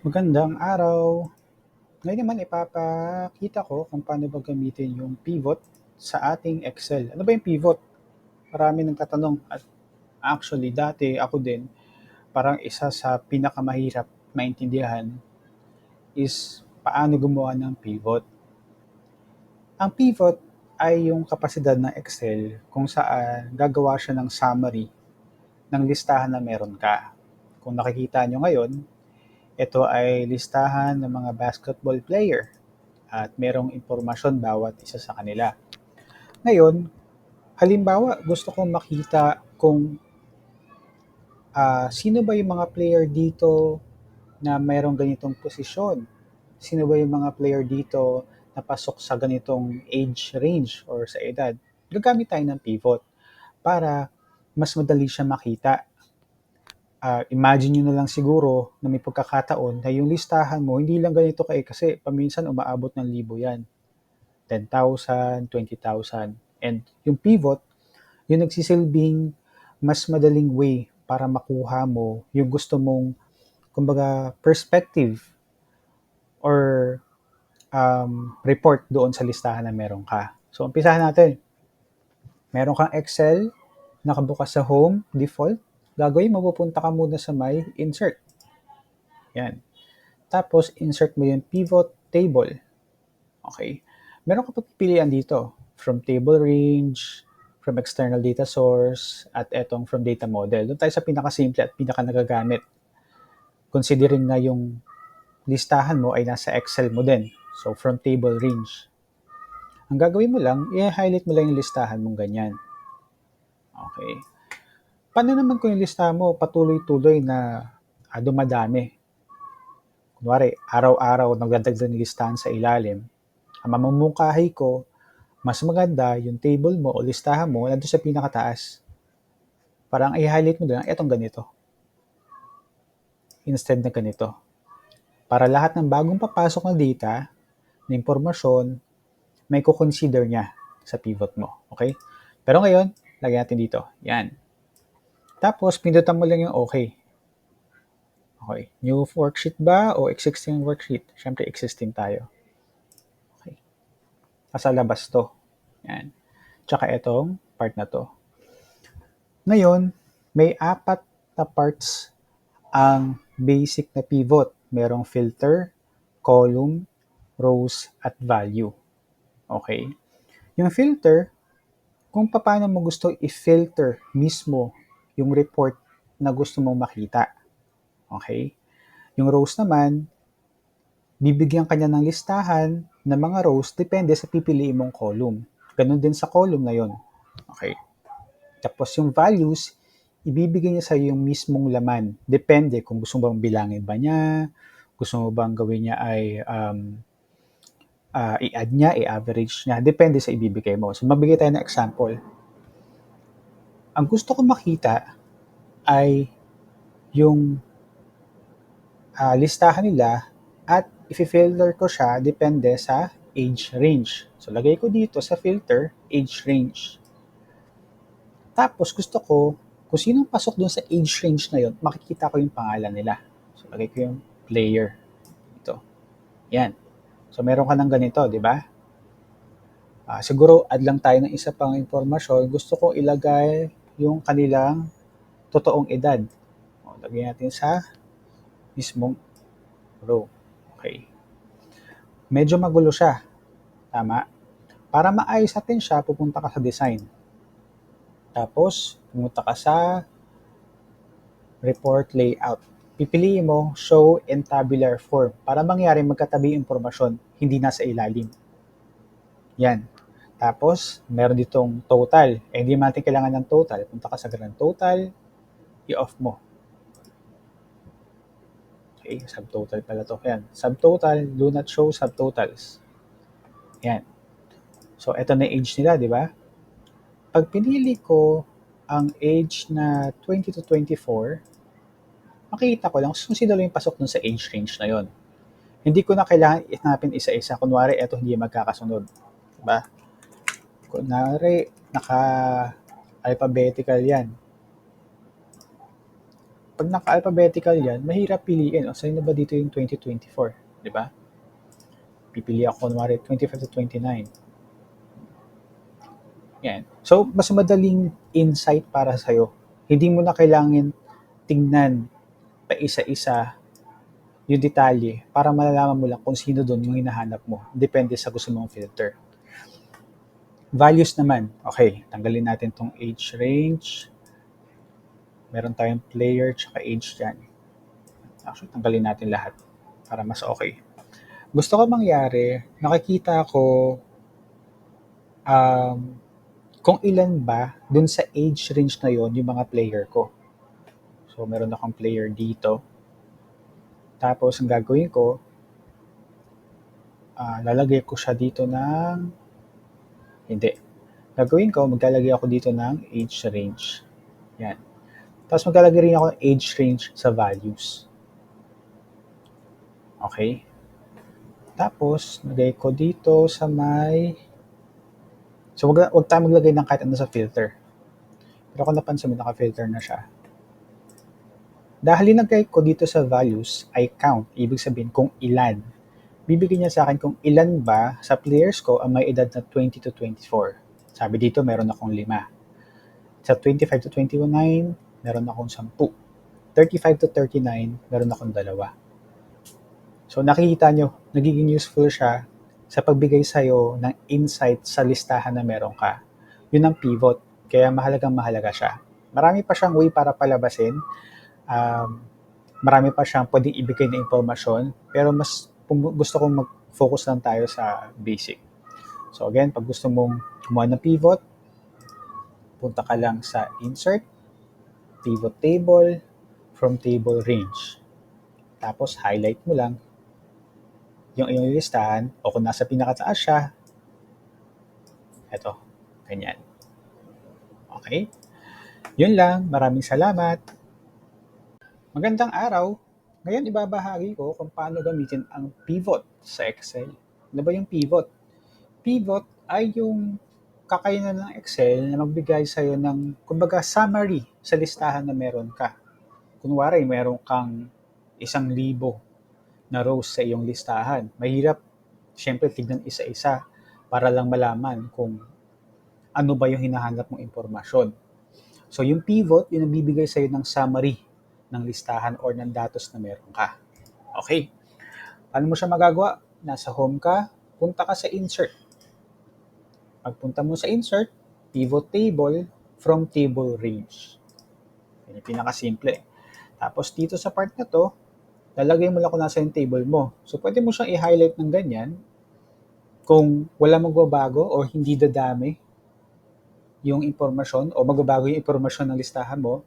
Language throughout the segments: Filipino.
Magandang araw. Ngayon naman ipapakita ko kung paano ba gamitin yung pivot sa ating Excel. Ano ba yung pivot? Marami nagtatanong at actually dati ako din parang isa sa pinakamahirap maintindihan is paano gumawa ng pivot. Ang pivot ay yung kapasidad ng Excel kung saan gagawa siya ng summary ng listahan na meron ka. Kung nakikita nyo ngayon, ito ay listahan ng mga basketball player at merong impormasyon bawat isa sa kanila. Ngayon, halimbawa gusto kong makita kung sino ba yung mga player dito na mayroong ganitong posisyon. Sino ba yung mga player dito na pasok sa ganitong age range or sa edad. Gagamit tayo ng pivot para mas madali siya makita. Imagine nyo na lang siguro na may pagkakataon na yung listahan mo, hindi lang ganito kasi paminsan umaabot ng libo yan. 10,000, 20,000. And yung pivot, yung nagsisilbing mas madaling way para makuha mo yung gusto mong, kumbaga, perspective or report doon sa listahan na meron ka. So, umpisahan natin. Meron kang Excel, nakabukas sa home, default. Gagawin, mapupunta ka muna sa may insert. Yan. Tapos, insert mo yung pivot table. Okay. Meron ka pagpipilian dito from table range, from external data source, at etong from data model. Doon tayo sa pinakasimple at pinaka nagagamit. Considering na yung listahan mo ay nasa Excel mo din. So, from table range. Ang gagawin mo lang, i-highlight mo lang yung listahan mong ganyan. Okay. Paano naman kung yung listahan mo patuloy-tuloy na dumadami? Kunwari, araw-araw nagdadagdag ng listahan sa ilalim. Ang mamumungkahi ko, mas maganda yung table mo o listahan mo nandun sa pinakataas. Parang i-highlight mo doon, etong ganito. Instead na ganito. Para lahat ng bagong papasok na data, na impormasyon, may kukonsider niya sa pivot mo. Okay? Pero ngayon, lagyan natin dito. Yan. Tapos, pindutan mo lang yung okay. Okay. New worksheet ba o existing worksheet? Siyempre, existing tayo. Okay. Nasa labas to. Yan. Tsaka itong part na to. Ngayon, may apat na parts ang basic na pivot. Merong filter, column, rows, at value. Okay? Yung filter, kung paano mo gusto i-filter mismo yung report na gusto mong makita. Okay? Yung rows naman, bibigyan kanya ng listahan ng mga rows depende sa pipiliin mong column. Ganun din sa column na yon. Okay? Tapos yung values, ibibigay niya sa yung mismong laman. Depende kung gusto mo bang bilangin ba niya, gusto mo bang gawin niya ay i-add niya, i-average niya. Depende sa ibibigay mo. So magbigay tayo ng example. Ang gusto ko makita ay yung listahan nila at i-filter ko siya depende sa age range. So lagay ko dito sa filter, age range. Tapos gusto ko, kung sinong pasok dun sa age range na yon, makikita ko yung pangalan nila. So lagay ko yung player. Ito. Yan. So meron ka ng ganito, di ba? Siguro add lang tayo ng isa pang impormasyon. Gusto ko ilagay yung kanilang totoong edad. Lagay natin sa mismong row. Okay. Medyo magulo siya. Tama? Para maayos natin siya, pupunta ka sa design. Tapos, pumunta ka sa report layout. Pipiliin mo show in tabular form para mangyari magkatabi yung impormasyon, hindi nasa ilalim. Yan. Tapos, meron ditong total. Hindi natin kailangan ng total. Punta ka sa grand total, i-off mo. Okay, subtotal pala to. Yan. Subtotal, do not show subtotals. Yan. So, ito na yung age nila, di ba? Pag pinili ko ang age na 20 to 24, makikita ko lang kung sino lang yung pasok dun sa age range na yon. Hindi ko na kailangan ihanapin isa-isa. Kunwari, ito hindi magkakasunod. Diba? Kunwari, naka-alphabetical yan. Pag naka-alphabetical yan, mahirap piliin. O, sa'yo na ba dito yung 2024? Di ba? Pipili ako, kunwari, 25 to 29. Yan. So, mas madaling insight para sa'yo. Hindi mo na kailangan tingnan pa isa-isa yung detalye para malalaman mo lang kung sino doon yung hinahanap mo. Depende sa gusto mong filter. Values naman. Okay, tanggalin natin tong age range. Meron tayong player tsaka age dyan. Actually, tanggalin natin lahat para mas okay. Gusto ko mangyari, nakikita ko um, kung ilan ba dun sa age range na yon yung mga player ko. So, meron akong player dito. Tapos, ang gagawin ko, lalagay ko siya dito ng... Hindi. Gagawin ko, maglalagay ako dito ng age range. Yan. Tapos maglalagay rin ako ng age range sa values. Okay? Tapos, lagay ko dito sa may... So, wag tayo maglagay ng kahit ano sa filter. Pero kung napansin mo, naka-filter na siya. Dahil linagay ko dito sa values ay count. Ibig sabihin kung ilan. Bibigyan niya sa akin kung ilan ba sa players ko ang may edad na 20 to 24. Sabi dito, meron akong 5. Sa 25 to 29, meron akong 10. 35 to 39, meron akong 2. So nakikita nyo, nagiging useful siya sa pagbigay sa'yo ng insight sa listahan na meron ka. Yun ang pivot, kaya mahalagang mahalaga siya. Marami pa siyang way para palabasin. Marami pa siyang pwedeng ibigay na impormasyon, pero mas gusto kong mag-focus lang tayo sa basic. So again, pag gusto mong kumuha ng pivot, punta ka lang sa insert, pivot table, from table range. Tapos highlight mo lang yung iyong listahan o kung nasa pinakataas siya, eto, ganyan. Okay? Yun lang. Maraming salamat. Magandang araw. Ngayon ibabahagi ko kung paano gamitin ang pivot sa Excel. Ano ba yung pivot? Pivot ay yung kakayanan ng Excel na magbigay sa'yo ng, kumbaga, summary sa listahan na meron ka. Kunwari, meron kang 1,000 na rows sa iyong listahan. Mahirap, syempre, tignan isa-isa para lang malaman kung ano ba yung hinahanap mong impormasyon. So, yung pivot, yung nagbibigay sa'yo ng summary ng listahan or ng datos na meron ka. Okay. Paano mo siya magagawa? Nasa home ka, punta ka sa insert. Pagpunta mo sa insert, pivot table from table range. Yan yung pinakasimple. Tapos dito sa part na to, lalagay mo lang kung nasa yung table mo. So, pwede mo siyang i-highlight ng ganyan kung wala magbabago o hindi dadami yung impormasyon o magbabago yung impormasyon ng listahan mo.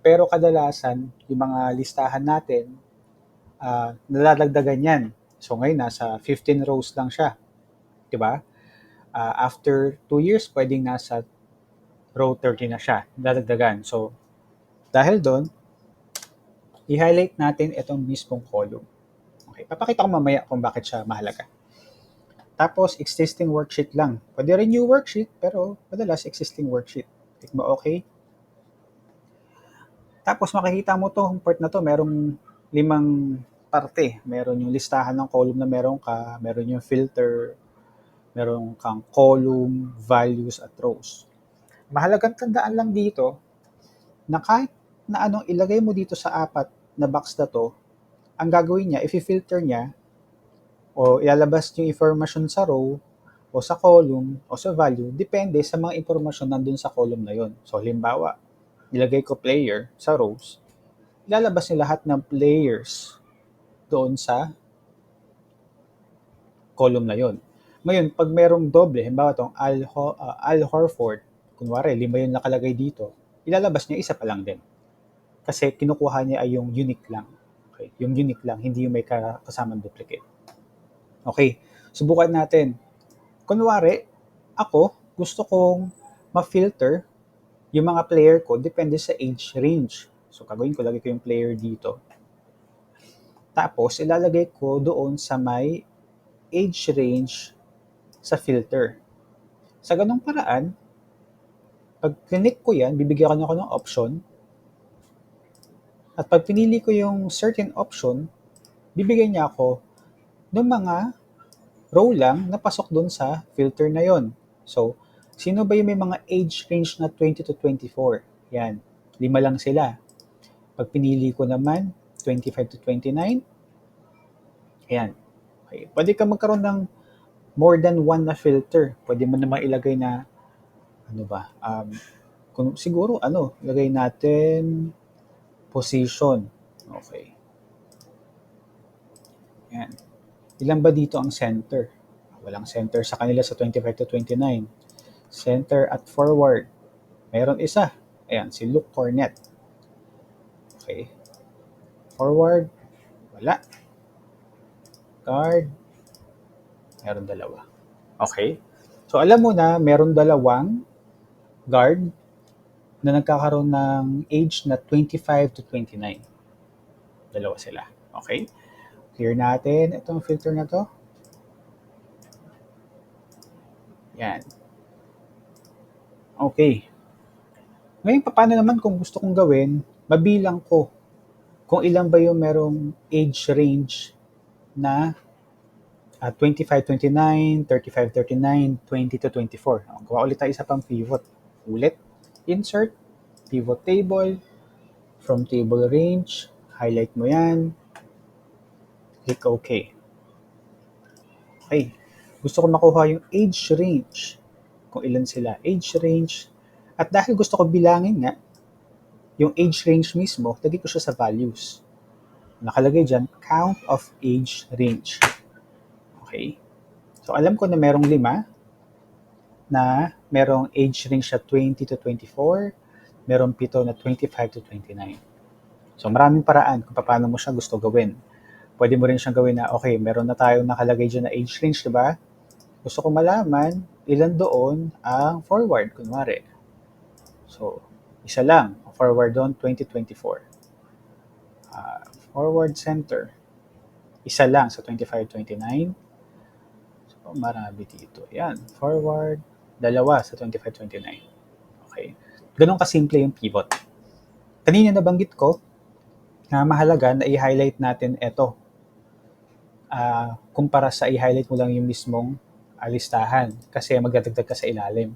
Pero kadalasan, yung mga listahan natin, nalalagdagan yan. So, ngayon, nasa 15 rows lang siya. Diba? After 2 years, pwedeng nasa row 30 na siya. Dadagdagan. So, dahil doon, i-highlight natin itong mismong column. Okay, papakita ko mamaya kung bakit siya mahalaga. Tapos, existing worksheet lang. Pwede rin new worksheet, pero madalas existing worksheet. Click mo okay. Tapos, makikita mo to, part na to, merong 5 parte. Meron yung listahan ng column na meron ka, meron yung filter, meron kang column, values, at rows. Mahalagang tandaan lang dito na kahit na anong ilagay mo dito sa 4 na box na to, ang gagawin niya, i-filter niya o ilalabas yung information sa row o sa column o sa value, depende sa mga impormasyon nandun sa column na yon. So, halimbawa, ilagay ko player sa rows, ilalabas niya lahat ng players doon sa column na yon. Ngayon, pag merong doble, halimbawa itong Al Horford, kunwari, 5 yung nakalagay dito, ilalabas niya isa pa lang din. Kasi kinukuha niya ay yung unique lang. Okay? Yung unique lang, hindi yung may kasamang duplicate. Okay, subukan natin. Kunwari, ako, gusto kong ma-filter yung mga player ko depende sa age range. So, kagawin ko, lagay ko yung player dito. Tapos, ilalagay ko doon sa may age range sa filter. Sa ganong paraan, pag click ko yan, bibigyan ko ng option At pag pinili ko yung certain option, bibigyan niya ako ng mga row lang na pasok dun sa filter na yon. So, sino ba yung may mga age range na 20 to 24? Yan, 5 lang sila. Pag pinili ko naman, 25 to 29, ayan. Okay. Pwede ka magkaroon ng more than one na filter. Pwede mo naman ilagay na, ano ba, kung siguro, ilagay natin position. Okay. Ayan. Ilan ba dito ang center? Walang center sa kanila sa 25 to 29. Center at forward. Meron isa. Ayan, si Luke Cornet. Okay. Forward. Wala. Guard. Meron dalawa. Okay. So, alam mo na, meron dalawang guard na nagkakaroon ng age na 25 to 29. Dalawa sila. Okay. Clear natin itong filter na to. Yan. Okay. Ngayon, paano naman kung gusto kong gawin, mabilang ko kung ilan ba yung merong age range na 25, 29, 35, 39, 20 to 24. Gawa ulit tayo isa pang pivot. Ulit, insert, pivot table, from table range, highlight mo yan, click OK. Okay. Gusto ko makuha yung age range. Kung ilan sila. Age range. At dahil gusto ko bilangin nga, yung age range mismo, lagay ko siya sa values. Nakalagay dyan, count of age range. Okay. So, alam ko na merong 5 na merong age range na 20 to 24, merong 7 na 25 to 29. So, maraming paraan kung paano mo siya gusto gawin. Pwede mo rin siyang gawin na, okay, meron na tayong nakalagay dyan na age range, diba? Gusto ko malaman ilan doon ang forward, kunwari. So, isa lang. Forward doon, 2024. Forward center. Isa lang sa 25-29. So, marami dito. Yan. Forward, dalawa sa 25-29. Okay. Ganun kasimple yung pivot. Kanina nabanggit ko na mahalaga na i-highlight natin ito. Kumpara sa i-highlight mo lang yung mismong listahan kasi magdadagdag ka sa ilalim.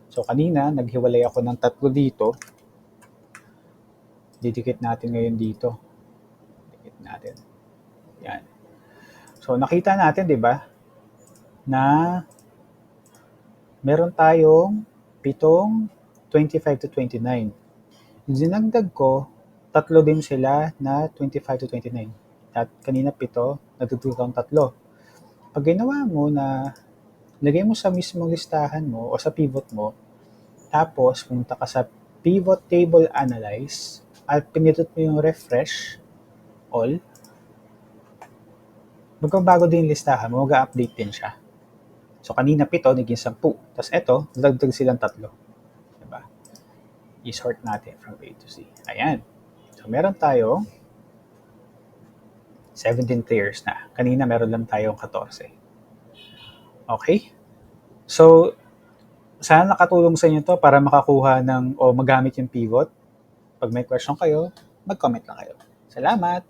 So kanina, naghiwalay ako ng 3 dito. Didikit natin ngayon dito. Dikit natin. Yan. So nakita natin, di ba, na meron tayong 7 25 to 29. Dinagdag ko, 3 din sila na 25 to 29. At kanina 7, nagdagdag akong 3. Pag ginawa mo na lagay mo sa mismong listahan mo o sa pivot mo, tapos pumunta ka sa pivot table analyze at pinitot mo yung refresh all, magbabago din yung listahan mo, mag-update din siya. So kanina 7, naging 10. Tapos eto, dagdag silang 3. Diba? I-sort natin from A to Z. Ayan. So meron tayong 17 players na. Kanina meron lang tayong 14. Okay? So, sana nakatulong sa inyo to para makakuha ng o magamit yung pivot. Pag may question kayo, mag-comment lang kayo. Salamat!